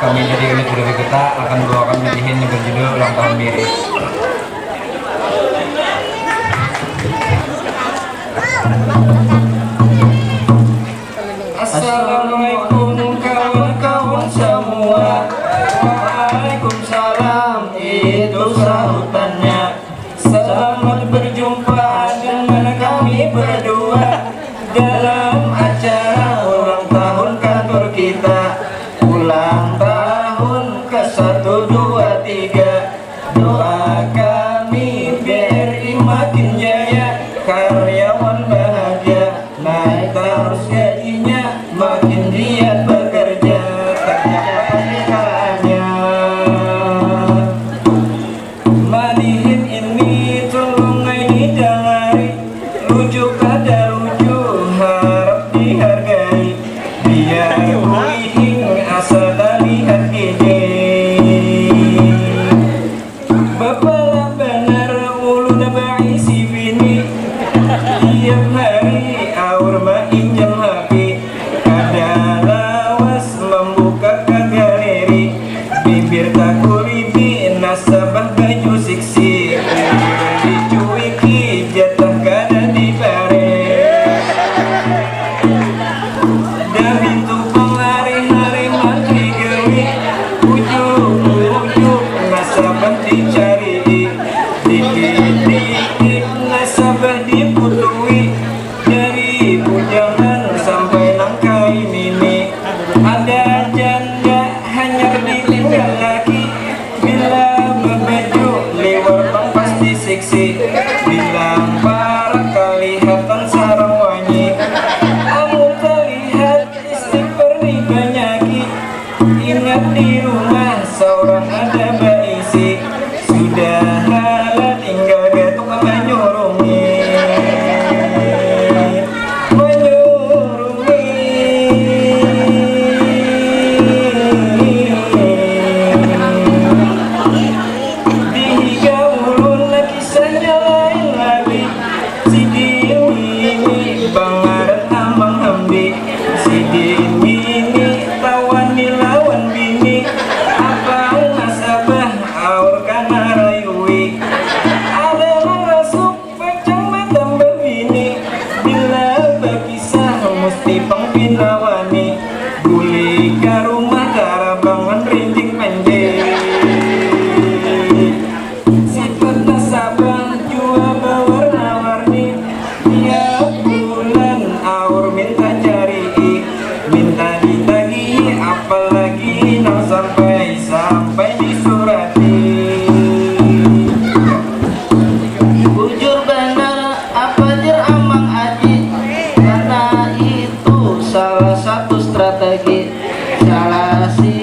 kami dari unit Budaya Kita akan membawakan mutihin yang berjudul Ulang Tahun Miri. Assalamualaikum kawan-kawan semua. Waalaikumsalam, itu sahutannya. Selamat berjumpa dengan kami berdua dalam acara ulang tahun kantor kita. Ulang tahun ke-1, 2, 3. Doa kami BRI makin jaya, karyawan bahagia, naik terus gajinya, makin giat bekerja, tercapai kalanya. Madihin ini tolong ini dalari, lucu kada lucu harap dihargai, biar wihing asal lihat ini. Bapak benar ulu nabai si bini, tiap hari aur main jam HP, kada lawas membuka ke galeri, bibir tak kulibi nasabah baju siksi, dicuiki jatah kada dibare. Dari tukang hari-hari mati gawi, ujuk-ujuk nasabah dicari, dikit-dikit nasabah diputui, dari bujangan sampai nangkai mini. Ada janda hanya ditinggal lagi, bila berbaju liwar bang pasti seksi, bilang para kelihatan sarang wangi, kamu terlihat istri banyaki. Ingat di rumah seorang ada baisi, sudah halal tinggal gatuk menyurungi, menyurungi. Dihiga ulun kisahnya lain lagi, si Dini bangaran Amang Hamdi, si Dini tawani lawan bini, abang nasabah aur kana rayui, ada rasuk pecang madam berbini, bila berkisah mesti pangpinawani, guli ke rumah karabangan rinjing pendek. Sifat nasabah jua berwarna-warni, tiap bulan aur minta cari, minta ditagi, apalagi nang sampai disurati. Bujur benar apa dir Amang Aji, karena itu salah satu strategi, salah si